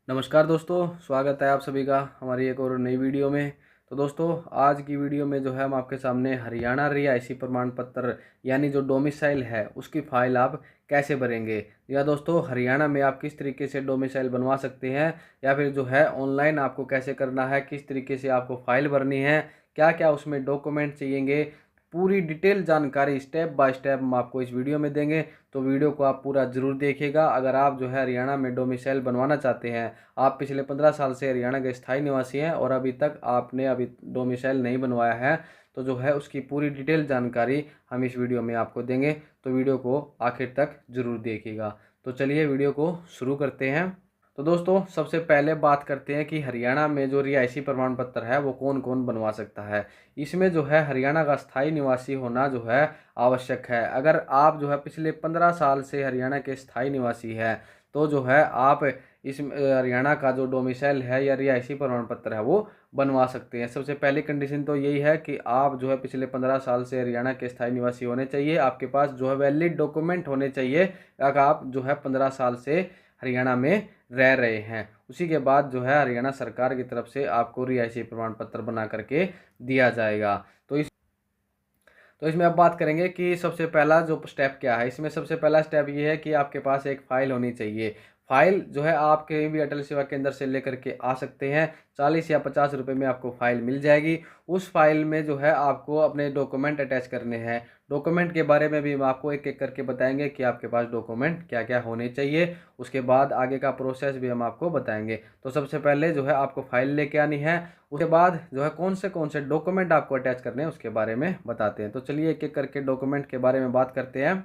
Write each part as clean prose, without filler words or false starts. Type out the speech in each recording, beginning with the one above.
नमस्कार दोस्तों, स्वागत है आप सभी का हमारी एक और नई वीडियो में। तो दोस्तों, आज की वीडियो में जो है हम आपके सामने हरियाणा रिहायशी प्रमाण पत्र यानी जो डोमिसाइल है उसकी फ़ाइल आप कैसे भरेंगे, या दोस्तों हरियाणा में आप किस तरीके से डोमिसाइल बनवा सकते हैं, या फिर जो है ऑनलाइन आपको कैसे करना है, किस तरीके से आपको फ़ाइल भरनी है, क्या क्या उसमें डॉक्यूमेंट चाहिएंगे, पूरी डिटेल जानकारी स्टेप बाय स्टेप हम आपको इस वीडियो में देंगे। तो वीडियो को आप पूरा ज़रूर देखिएगा। अगर आप जो है हरियाणा में डोमिसाइल बनवाना चाहते हैं, आप पिछले 15 साल से हरियाणा के स्थायी निवासी हैं और अभी डोमिसाइल नहीं बनवाया है, तो जो है उसकी पूरी डिटेल जानकारी हम इस वीडियो में आपको देंगे। तो वीडियो को आखिर तक ज़रूर देखिएगा। तो चलिए वीडियो को शुरू करते हैं। तो दोस्तों, सबसे पहले बात करते हैं कि हरियाणा में जो रिहायशी प्रमाण पत्र है वो कौन कौन बनवा सकता है। इसमें जो है हरियाणा का स्थायी निवासी होना जो है आवश्यक है। अगर आप जो है पिछले 15 साल से हरियाणा के स्थायी निवासी हैं, तो जो है आप इस हरियाणा का जो डोमिसाइल है या रिहायशी प्रमाण पत्र है वो बनवा सकते हैं। सबसे पहली कंडीशन तो यही है कि आप जो है पिछले 15 साल से हरियाणा के स्थायी निवासी होने चाहिए। आपके पास जो है वैलिड डॉक्यूमेंट होने चाहिए अगर आप जो है 15 साल से हरियाणा में रह रहे हैं। उसी के बाद जो है हरियाणा सरकार की तरफ से आपको रिहायशी प्रमाण पत्र बना करके दिया जाएगा। तो इसमें अब बात करेंगे कि सबसे पहला जो स्टेप क्या है। इसमें सबसे पहला स्टेप ये है कि आपके पास एक फ़ाइल होनी चाहिए। फ़ाइल जो है आप कहीं भी अटल सेवा केंद्र से लेकर के आ सकते हैं। 40 या 50 रुपए में आपको फ़ाइल मिल जाएगी। उस फाइल में जो है आपको अपने डॉक्यूमेंट अटैच करने हैं। डॉक्यूमेंट के बारे में भी हम आपको एक एक करके बताएंगे कि आपके पास डॉक्यूमेंट क्या क्या होने चाहिए। उसके बाद आगे का प्रोसेस भी हम आपको बताएंगे। तो सबसे पहले जो है आपको फ़ाइल लेके आनी है। उसके बाद जो है कौन से डॉक्यूमेंट आपको अटैच करने हैं उसके बारे में बताते हैं। तो चलिए एक एक करके डॉक्यूमेंट के बारे में बात करते हैं।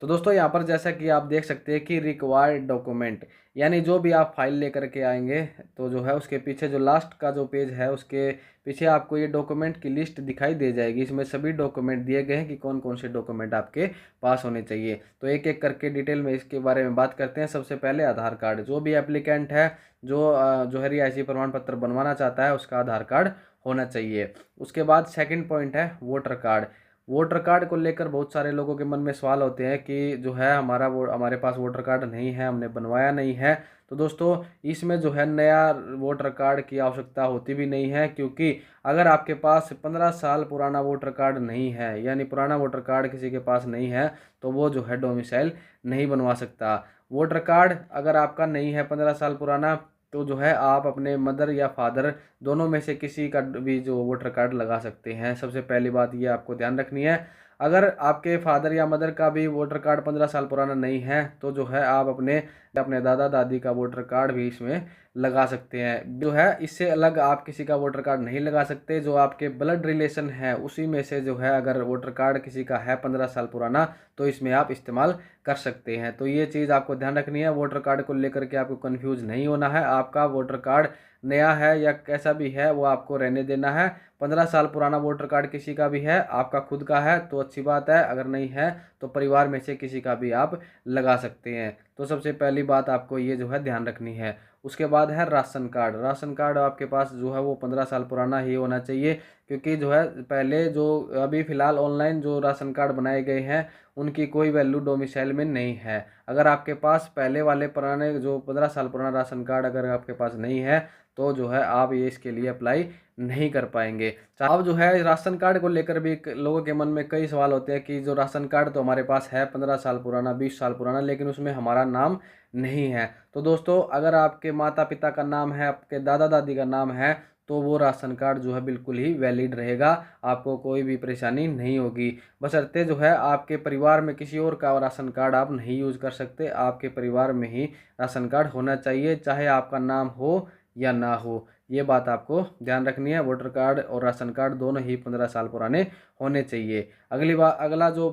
तो दोस्तों, यहाँ पर जैसा कि आप देख सकते हैं कि रिक्वायर्ड डॉक्यूमेंट यानी जो भी आप फाइल लेकर के आएंगे, तो जो है उसके पीछे जो लास्ट का जो पेज है उसके पीछे आपको ये डॉक्यूमेंट की लिस्ट दिखाई दे जाएगी। इसमें सभी डॉक्यूमेंट दिए गए हैं कि कौन कौन से डॉक्यूमेंट आपके पास होने चाहिए। तो एक एक करके डिटेल में इसके बारे में बात करते हैं। सबसे पहले आधार कार्ड। जो भी एप्लीकेंट है जो है रिहायशी प्रमाण पत्र बनवाना चाहता है उसका आधार कार्ड होना चाहिए। उसके बाद सेकंड पॉइंट है वोटर कार्ड। वोटर कार्ड को लेकर बहुत सारे लोगों के मन में सवाल होते हैं कि जो है हमारे पास वोटर कार्ड नहीं है, हमने बनवाया नहीं है। तो दोस्तों, इसमें जो है नया वोटर कार्ड की आवश्यकता होती भी नहीं है, क्योंकि अगर आपके पास 15 साल पुराना वोटर कार्ड नहीं है यानी पुराना वोटर कार्ड किसी के पास नहीं है, तो वो जो है डोमिसाइल नहीं बनवा सकता। वोटर कार्ड अगर आपका नहीं है 15 साल पुराना, तो जो है आप अपने मदर या फादर दोनों में से किसी का भी जो वोटर कार्ड लगा सकते हैं। सबसे पहली बात ये आपको ध्यान रखनी है। अगर आपके फादर या मदर का भी वोटर कार्ड 15 साल पुराना नहीं है, तो जो है आप अपने अपने दादा दादी का वोटर कार्ड भी इसमें लगा सकते हैं। जो है इससे अलग आप किसी का वोटर कार्ड नहीं लगा सकते। जो आपके ब्लड रिलेशन है उसी में से जो है अगर वोटर कार्ड किसी का है 15 साल पुराना, तो इसमें आप इस्तेमाल कर सकते हैं। तो ये चीज़ आपको ध्यान रखनी है। वोटर कार्ड को लेकर के आपको कंफ्यूज नहीं होना है। आपका वोटर कार्ड नया है या कैसा भी है वो आपको रहने देना है। 15 साल पुराना वोटर कार्ड किसी का भी है, आपका खुद का है तो अच्छी बात है, अगर नहीं है तो परिवार में से किसी का भी आप लगा सकते हैं। तो सबसे पहली बात आपको ये जो है ध्यान रखनी है। उसके बाद है राशन कार्ड। राशन कार्ड आपके पास जो है वो 15 साल पुराना ही होना चाहिए, क्योंकि जो है पहले जो अभी फ़िलहाल ऑनलाइन जो राशन कार्ड बनाए गए हैं उनकी कोई वैल्यू डोमिसाइल में नहीं है। अगर आपके पास पहले वाले पुराने जो 15 साल पुराना राशन कार्ड अगर आपके पास नहीं है, तो जो है आप ये इसके लिए अप्लाई नहीं कर पाएंगे। अब जो है राशन कार्ड को लेकर भी लोगों के मन में कई सवाल होते हैं कि जो राशन कार्ड तो हमारे पास है 15 साल पुराना, 20 साल पुराना, लेकिन उसमें हमारा नाम नहीं है। तो दोस्तों, अगर आपके माता पिता का नाम है, आपके दादा दादी का नाम है, तो वो राशन कार्ड जो है बिल्कुल ही वैलिड रहेगा। आपको कोई भी परेशानी नहीं होगी। बशर्ते जो है आपके परिवार में किसी और का राशन कार्ड आप नहीं यूज़ कर सकते। आपके परिवार में ही राशन कार्ड होना चाहिए, चाहे आपका नाम हो या ना हो। ये बात आपको ध्यान रखनी है। वोटर कार्ड और राशन कार्ड दोनों ही 15 साल पुराने होने चाहिए। अगला जो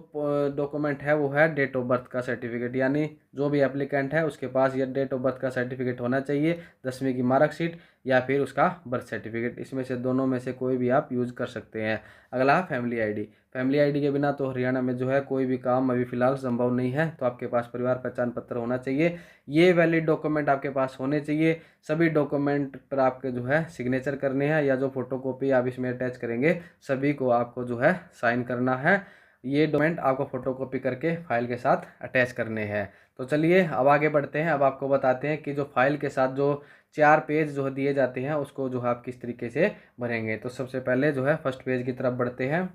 डॉक्यूमेंट है वो है डेट ऑफ बर्थ का सर्टिफिकेट। यानी जो भी एप्लीकेंट है उसके पास ये डेट ऑफ बर्थ का सर्टिफिकेट होना चाहिए, 10वीं की मार्कशीट या फिर उसका बर्थ सर्टिफिकेट। इसमें से दोनों में से कोई भी आप यूज़ कर सकते हैं। अगला है फैमिली आईडी। फैमिली आईडी के बिना तो हरियाणा में जो है कोई भी काम अभी फ़िलहाल संभव नहीं है। तो आपके पास परिवार पहचान पत्र होना चाहिए। ये वैलिड डॉक्यूमेंट आपके पास होने चाहिए। सभी डॉक्यूमेंट पर आपके जो है सिग्नेचर करने हैं, या जो फोटोकॉपी आप इसमें अटैच करेंगे सभी को आपको जो है साइन करना है। ये डॉक्यूमेंट आपको फोटोकॉपी करके फाइल के साथ अटैच करने हैं। तो चलिए अब आगे बढ़ते हैं। अब आपको बताते हैं कि जो फाइल के साथ जो 4 पेज जो है दिए जाते हैं उसको जो है आप किस तरीके से भरेंगे। तो सबसे पहले जो है फर्स्ट पेज की तरफ बढ़ते हैं।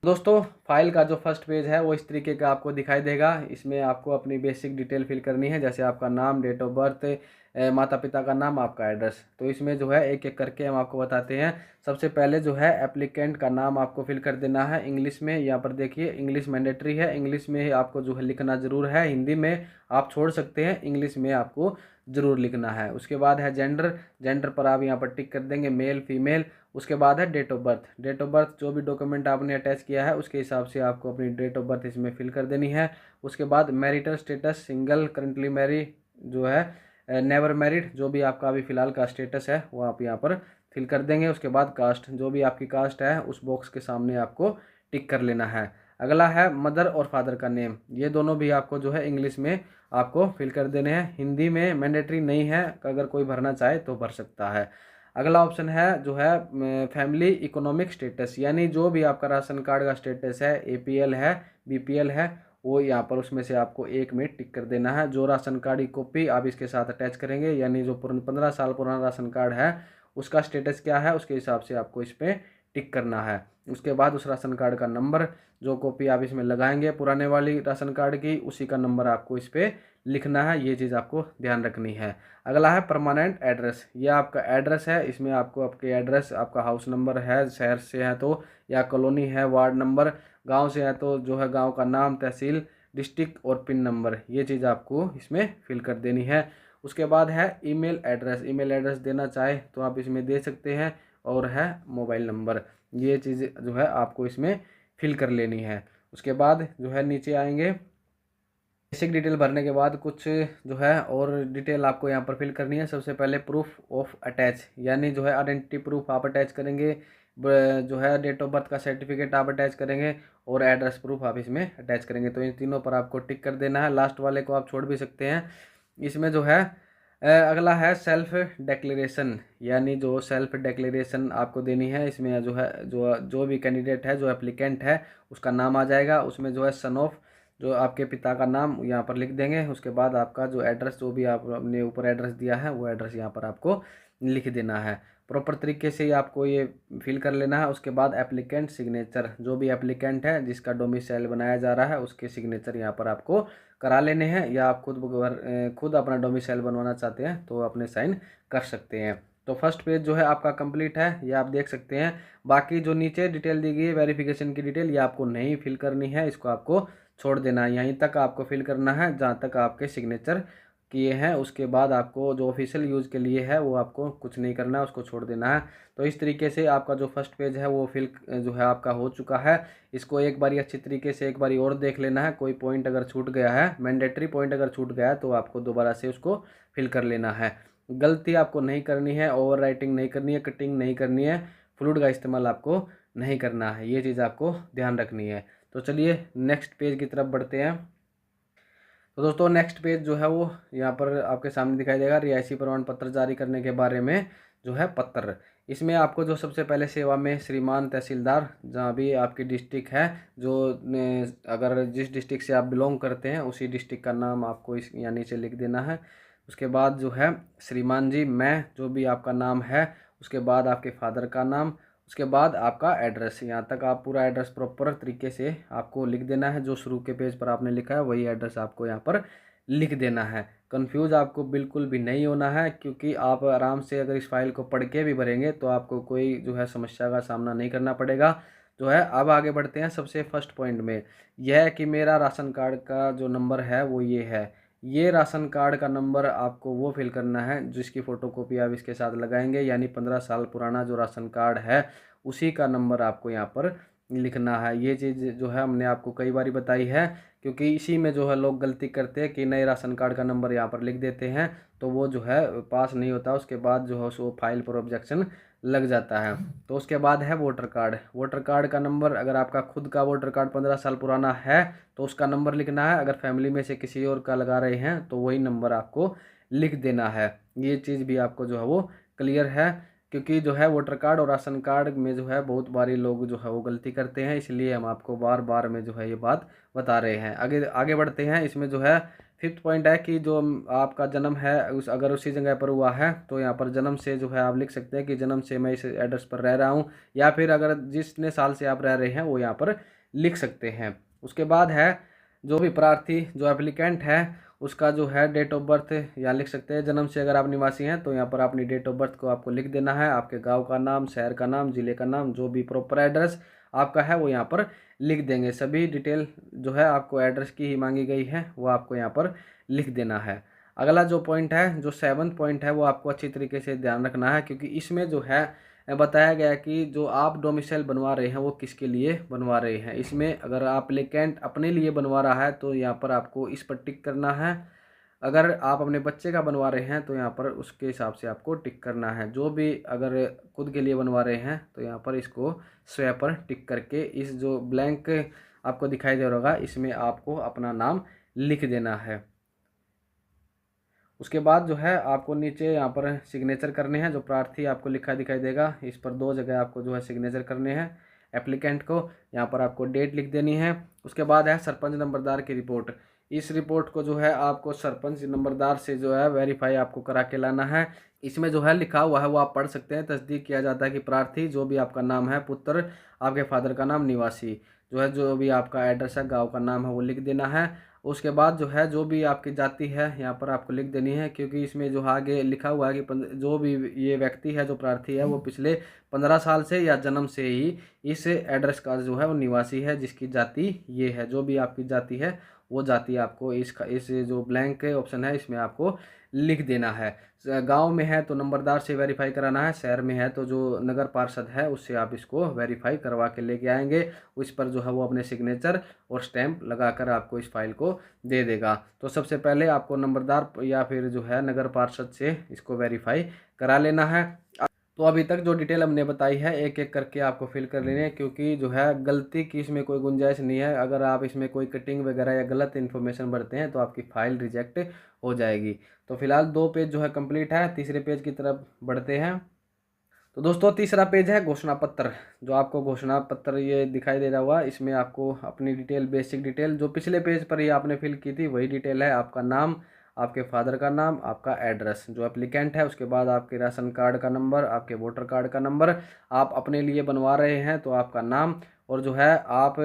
दोस्तों फाइल का जो फर्स्ट पेज है वो इस तरीके का आपको दिखाई देगा। इसमें आपको अपनी बेसिक डिटेल फिल करनी है, जैसे आपका नाम, डेट ऑफ बर्थ, माता पिता का नाम, आपका एड्रेस। तो इसमें जो है एक एक करके हम आपको बताते हैं। सबसे पहले जो है एप्लीकेंट का नाम आपको फिल कर देना है इंग्लिश में। यहाँ पर देखिए इंग्लिश मैंडेटरी है, इंग्लिश में ही आपको जो है लिखना ज़रूर है। हिंदी में आप छोड़ सकते हैं, इंग्लिश में आपको ज़रूर लिखना है। उसके बाद है जेंडर, जेंडर पर आप यहाँ पर टिक कर देंगे, मेल फीमेल। उसके बाद है date of birth, date of birth जो भी डॉक्यूमेंट आपने अटैच किया है उसके हिसाब से आपको अपनी डेट ऑफ बर्थ इसमें फिल कर देनी है। उसके बाद marital status, single, currently married जो है, नेवर मैरिड, जो भी आपका अभी फ़िलहाल का स्टेटस है वो आप यहाँ पर फिल कर देंगे। उसके बाद कास्ट, जो भी आपकी कास्ट है उस बॉक्स के सामने आपको टिक कर लेना है। अगला है मदर और फादर का नेम, ये दोनों भी आपको जो है इंग्लिश में आपको फिल कर देने हैं। हिंदी में मैंडेटरी नहीं है, अगर कोई भरना चाहे तो भर सकता है। अगला ऑप्शन है जो है फैमिली इकोनॉमिक स्टेटस, यानी जो भी आपका राशन कार्ड का स्टेटस है, एपीएल है, बीपीएल है, वो यहाँ पर उसमें से आपको एक में टिक कर देना है। जो राशन कार्ड की कॉपी आप इसके साथ अटैच करेंगे, यानी जो 15 साल पुराना राशन कार्ड है उसका स्टेटस क्या है उसके हिसाब से आपको इस पर टिक करना है। उसके बाद उस राशन कार्ड का नंबर, जो कॉपी आप इसमें लगाएंगे पुराने वाली राशन कार्ड की, उसी का नंबर आपको इस पर लिखना है। ये चीज़ आपको ध्यान रखनी है। अगला है परमानेंट एड्रेस, ये आपका एड्रेस है। इसमें आपको आपके एड्रेस, आपका हाउस नंबर है, शहर से है तो, या कॉलोनी है, वार्ड नंबर, गांव से है तो जो है गांव का नाम, तहसील, डिस्ट्रिक्ट और पिन नंबर, ये चीज़ आपको इसमें फिल कर देनी है। उसके बाद है ईमेल एड्रेस, ईमेल एड्रेस देना चाहे तो आप इसमें दे सकते हैं, और है मोबाइल नंबर, ये चीज़ जो है आपको इसमें फिल कर लेनी है। उसके बाद जो है नीचे आएंगे, बेसिक डिटेल भरने के बाद कुछ जो है और डिटेल आपको यहाँ पर फिल करनी है। सबसे पहले प्रूफ ऑफ अटैच, यानी जो है आइडेंटिटी प्रूफ आप अटैच करेंगे, जो है डेट ऑफ बर्थ का सर्टिफिकेट आप अटैच करेंगे, और एड्रेस प्रूफ आप इसमें अटैच करेंगे। तो इन तीनों पर आपको टिक कर देना है, लास्ट वाले को आप छोड़ भी सकते हैं। इसमें जो है अगला है सेल्फ डिक्लेरेशन, यानी जो सेल्फ डिक्लेरेशन आपको देनी है। इसमें जो है जो भी कैंडिडेट है, जो एप्लीकेंट है, उसका नाम आ जाएगा। उसमें जो है सन ऑफ, जो आपके पिता का नाम यहाँ पर लिख देंगे। उसके बाद आपका जो एड्रेस, जो भी आपने ऊपर एड्रेस दिया है वो एड्रेस यहाँ पर आपको लिख देना है। प्रॉपर तरीके से आपको ये फिल कर लेना है। उसके बाद एप्लीकेंट सिग्नेचर, जो भी एप्लीकेंट है जिसका डोमिसाइल बनाया जा रहा है उसके सिग्नेचर यहाँ पर आपको करा लेने हैं, या आप खुद अपना डोमिसाइल बनवाना चाहते हैं तो अपने साइन कर सकते हैं। तो फर्स्ट पेज जो है आपका कंप्लीट है, ये आप देख सकते हैं। बाकी जो नीचे डिटेल दी गई है वेरिफिकेशन की डिटेल, ये आपको नहीं फिल करनी है, इसको आपको छोड़ देना है। यहीं तक आपको फिल करना है जहाँ तक आपके सिग्नेचर किए हैं। उसके बाद आपको जो ऑफिशियल यूज़ के लिए है वो आपको कुछ नहीं करना है, उसको छोड़ देना है। तो इस तरीके से आपका जो फर्स्ट पेज है वो फिल जो है आपका हो चुका है। इसको एक बारी अच्छी तरीके से एक बारी और देख लेना है। कोई पॉइंट अगर छूट गया है, मैंडेटरी पॉइंट अगर छूट गया है तो आपको दोबारा से उसको फिल कर लेना है। गलती आपको नहीं करनी है, ओवर राइटिंग नहीं करनी है, कटिंग नहीं करनी है, फ्लूड का इस्तेमाल आपको नहीं करना है, ये चीज़ आपको ध्यान रखनी है। तो चलिए नेक्स्ट पेज की तरफ बढ़ते हैं। तो दोस्तों नेक्स्ट पेज जो है वो यहाँ पर आपके सामने दिखाई देगा, रिहायशी प्रमाण पत्र जारी करने के बारे में जो है पत्र। इसमें आपको जो सबसे पहले सेवा में श्रीमान तहसीलदार, जहाँ भी आपकी डिस्ट्रिक्ट है, अगर जिस डिस्ट्रिक्ट से आप बिलोंग करते हैं उसी डिस्ट्रिक्ट का नाम आपको इस यहाँ नीचे लिख देना है। उसके बाद जो है श्रीमान जी, मैं, जो भी आपका नाम है, उसके बाद आपके फादर का नाम, उसके बाद आपका एड्रेस। यहाँ तक आप पूरा एड्रेस प्रॉपर तरीके से आपको लिख देना है। जो शुरू के पेज पर आपने लिखा है वही एड्रेस आपको यहाँ पर लिख देना है। कंफ्यूज आपको बिल्कुल भी नहीं होना है, क्योंकि आप आराम से अगर इस फाइल को पढ़ के भी भरेंगे तो आपको कोई जो है समस्या का सामना नहीं करना पड़ेगा। जो है अब आगे बढ़ते हैं। सबसे फर्स्ट पॉइंट में यह है कि मेरा राशन कार्ड का जो नंबर है वो ये है। ये राशन कार्ड का नंबर आपको वो फिल करना है जिसकी फ़ोटोकॉपी आप इसके साथ लगाएंगे, यानी 15 साल पुराना जो राशन कार्ड है उसी का नंबर आपको यहाँ पर लिखना है। ये चीज़ जो है हमने आपको कई बार बताई है, क्योंकि इसी में जो है लोग गलती करते हैं कि नए राशन कार्ड का नंबर यहाँ पर लिख देते हैं, तो वो जो है पास नहीं होता। उसके बाद जो है उसको फाइल पर ऑब्जेक्शन लग जाता है। तो उसके बाद है वोटर कार्ड। वोटर कार्ड का नंबर, अगर आपका खुद का वोटर कार्ड 15 साल पुराना है तो उसका नंबर लिखना है। अगर फैमिली में से किसी और का लगा रहे हैं तो वही नंबर आपको लिख देना है। ये चीज़ भी आपको जो है वो क्लियर है, क्योंकि जो है वोटर कार्ड और राशन कार्ड में जो है बहुत बारी लोग जो है वो गलती करते हैं, इसलिए हम आपको बार बार में जो है ये बात बता रहे हैं। आगे आगे बढ़ते हैं। इसमें जो है फिफ्थ पॉइंट है कि जो आपका जन्म है अगर उसी जगह पर हुआ है तो यहाँ पर जन्म से जो है आप लिख सकते हैं कि जन्म से मैं इस एड्रेस पर रह रहा हूँ, या फिर अगर जितने साल से आप रह रहे हैं वो यहाँ पर लिख सकते हैं। उसके बाद है जो भी प्रार्थी जो एप्लीकेंट है उसका जो है डेट ऑफ बर्थ यहाँ लिख सकते हैं। जन्म से अगर आप निवासी हैं तो यहाँ पर अपनी डेट ऑफ बर्थ को आपको लिख देना है, आपके गांव का नाम, शहर का नाम, ज़िले का नाम, जो भी प्रॉपर एड्रेस आपका है वो यहाँ पर लिख देंगे। सभी डिटेल जो है आपको एड्रेस की ही मांगी गई है वो आपको यहाँ पर लिख देना है। अगला जो पॉइंट है, जो 7वां पॉइंट है, वो आपको अच्छी तरीके से ध्यान रखना है, क्योंकि इसमें जो है बताया गया है कि जो आप डोमिसाइल बनवा रहे हैं वो किसके लिए बनवा रहे हैं। इसमें अगर एप्लीकेंट अपने लिए बनवा रहा है तो यहाँ पर आपको इस पर टिक करना है। अगर आप अपने बच्चे का बनवा रहे हैं तो यहाँ पर उसके हिसाब से आपको टिक करना है। जो भी अगर खुद के लिए बनवा रहे हैं तो यहाँ पर इसको स्वैप पर टिक करके इस जो ब्लैंक आपको दिखाई दे रहा होगा इसमें आपको अपना नाम लिख देना है। उसके बाद जो है आपको नीचे यहाँ पर सिग्नेचर करने हैं। जो प्रार्थी आपको लिखा दिखाई देगा इस पर 2 जगह आपको जो है सिग्नेचर करने हैं एप्लीकेंट को। यहाँ पर आपको डेट लिख देनी है। उसके बाद है सरपंच नंबरदार की रिपोर्ट। इस रिपोर्ट को जो है आपको सरपंच नंबरदार से जो है वेरीफाई आपको करा के लाना है। इसमें जो है लिखा हुआ है वो आप पढ़ सकते हैं। तस्दीक किया जाता है कि प्रार्थी जो भी आपका नाम है, पुत्र, आपके फादर का नाम, निवासी जो है, जो भी आपका एड्रेस है, गाँव का नाम है वो लिख देना है। उसके बाद जो है जो भी आपकी जाति है यहाँ पर आपको लिख देनी है, क्योंकि इसमें जो आगे लिखा हुआ है कि जो भी ये व्यक्ति है जो प्रार्थी है वो पिछले 15 साल से या जन्म से ही इस एड्रेस का जो है वो निवासी है, जिसकी जाति ये है। जो भी आपकी जाति है वो जाति आपको इस जो ब्लैंक ऑप्शन है इसमें आपको लिख देना है। गांव में है तो नंबरदार से वेरीफाई कराना है, शहर में है तो जो नगर पार्षद है उससे आप इसको वेरीफाई करवा के लेके आएंगे। उस पर जो है वो अपने सिग्नेचर और स्टैंप लगाकर आपको इस फाइल को दे देगा। तो सबसे पहले आपको नंबरदार या फिर जो है नगर पार्षद से इसको वेरीफाई करा लेना है। तो अभी तक जो डिटेल हमने बताई है एक एक करके आपको फिल कर लेनी है, क्योंकि जो है गलती की इसमें कोई गुंजाइश नहीं है। अगर आप इसमें कोई कटिंग वगैरह या गलत इन्फॉर्मेशन भरते हैं तो आपकी फ़ाइल रिजेक्ट हो जाएगी। तो फिलहाल 2 पेज जो है कंप्लीट है, तीसरे पेज की तरफ बढ़ते हैं। तो दोस्तों तीसरा पेज है घोषणा पत्र। जो आपको घोषणा पत्र ये दिखाई दे रहा हुआ, इसमें आपको अपनी डिटेल, बेसिक डिटेल जो पिछले पेज पर ही आपने फिल की थी वही डिटेल है। आपका नाम, आपके फादर का नाम, आपका एड्रेस जो एप्लीकेंट है, उसके बाद आपके राशन कार्ड का नंबर, आपके वोटर कार्ड का नंबर, आप अपने लिए बनवा रहे हैं तो आपका नाम, और जो है आप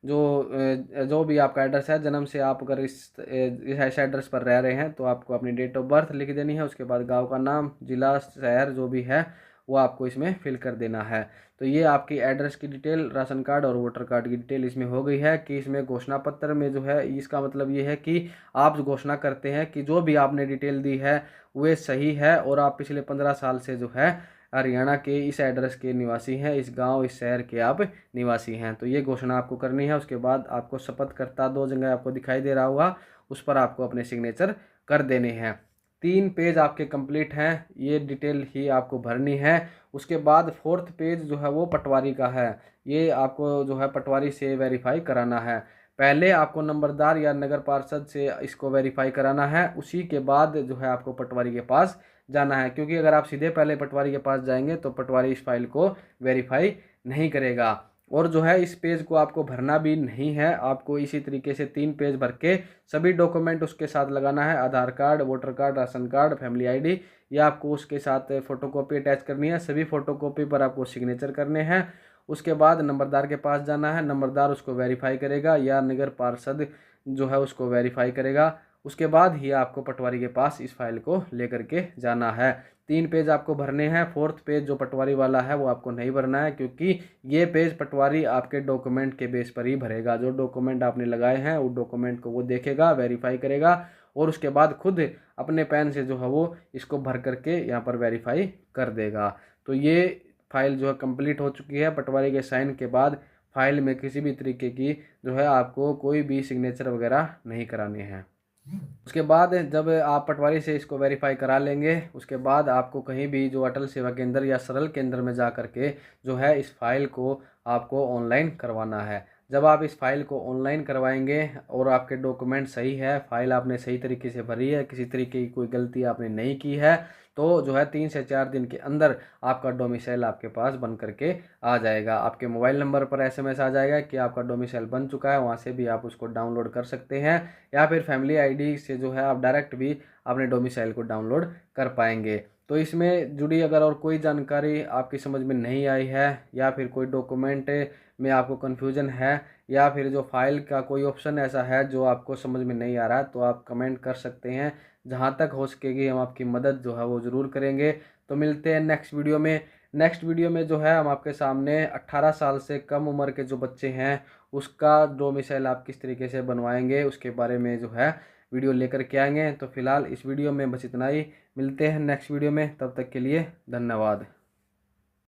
जो भी आपका एड्रेस है, जन्म से आप अगर इस एड्रेस पर रह रहे हैं तो आपको अपनी डेट ऑफ बर्थ लिख देनी है। उसके बाद गांव का नाम, जिला, शहर जो भी है वो आपको इसमें फिल कर देना है। तो ये आपकी एड्रेस की डिटेल, राशन कार्ड और वोटर कार्ड की डिटेल इसमें हो गई है। कि इसमें घोषणा पत्र में जो है इसका मतलब ये है कि आप घोषणा करते हैं कि जो भी आपने डिटेल दी है वे सही है और आप पिछले 15 साल से जो है हरियाणा के इस एड्रेस के निवासी हैं, इस गांव, इस शहर के आप निवासी हैं। तो ये घोषणा आपको करनी है। उसके बाद आपको शपथकर्ता 2 जगह आपको दिखाई दे रहा होगा, उस पर आपको अपने सिग्नेचर कर देने हैं। 3 पेज आपके कंप्लीट हैं, ये डिटेल ही आपको भरनी है। उसके बाद 4th पेज जो है वो पटवारी का है। ये आपको जो है पटवारी से वेरीफाई कराना है। पहले आपको नंबरदार या नगर पार्षद से इसको वेरीफाई कराना है, उसी के बाद जो है आपको पटवारी के पास जाना है। क्योंकि अगर आप सीधे पहले पटवारी के पास जाएंगे तो पटवारी इस फाइल को वेरीफाई नहीं करेगा। और जो है इस पेज को आपको भरना भी नहीं है, आपको इसी तरीके से 3 पेज भर के सभी डॉक्यूमेंट उसके साथ लगाना है। Aadhaar card, voter card, ration card, family ID, या आपको उसके साथ फोटोकॉपी अटैच करनी है। सभी फोटोकॉपी पर आपको सिग्नेचर करने हैं। उसके बाद नंबरदार के पास जाना है, नंबरदार उसको वेरीफाई करेगा या नगर पार्षद जो है उसको वेरीफाई करेगा। उसके बाद ही आपको पटवारी के पास इस फाइल को लेकर के जाना है। 3 पेज आपको भरने हैं। 4th पेज जो पटवारी वाला है वो आपको नहीं भरना है, क्योंकि ये पेज पटवारी आपके डॉक्यूमेंट के बेस पर ही भरेगा। जो डॉक्यूमेंट आपने लगाए हैं वो डॉक्यूमेंट को वो देखेगा, वेरीफाई करेगा और उसके बाद खुद अपने पेन से जो है वो इसको भर करके यहाँ पर वेरीफाई कर देगा। तो ये फाइल जो है कंप्लीट हो चुकी है। पटवारी के साइन के बाद फाइल में किसी भी तरीके की जो है आपको कोई भी सिग्नेचर वगैरह नहीं कराने हैं। उसके बाद जब आप पटवारी से इसको वेरीफाई करा लेंगे, उसके बाद आपको कहीं भी जो अटल सेवा केंद्र या सरल केंद्र में जा कर के जो है इस फाइल को आपको ऑनलाइन करवाना है। जब आप इस फाइल को ऑनलाइन करवाएंगे और आपके डॉक्यूमेंट सही है, फाइल आपने सही तरीके से भरी है, किसी तरीके की कोई गलती आपने नहीं की है, तो जो है 3 से 4 दिन के अंदर आपका डोमिसाइल आपके पास बन करके आ जाएगा। आपके मोबाइल नंबर पर एसएमएस आ जाएगा कि आपका डोमिसाइल बन चुका है, वहाँ से भी आप उसको डाउनलोड कर सकते हैं, या फिर फैमिली आईडी से जो है आप डायरेक्ट भी अपने डोमिसाइल को डाउनलोड कर पाएंगे। तो इसमें जुड़ी अगर और कोई जानकारी आपकी समझ में नहीं आई है, या फिर कोई डॉक्यूमेंट में आपको कन्फ्यूजन है, या फिर जो फाइल का कोई ऑप्शन ऐसा है जो आपको समझ में नहीं आ रहा है, तो आप कमेंट कर सकते हैं। जहाँ तक हो सकेगी हम आपकी मदद जो है वो ज़रूर करेंगे। तो मिलते हैं नेक्स्ट वीडियो में। नेक्स्ट वीडियो में जो है हम आपके सामने 18 साल से कम उम्र के जो बच्चे हैं उसका डोमिसाइल आप किस तरीके से बनवाएंगे उसके बारे में जो है वीडियो लेकर के आएंगे। तो फिलहाल इस वीडियो में बस इतना ही। मिलते हैं नेक्स्ट वीडियो में, तब तक के लिए धन्यवाद।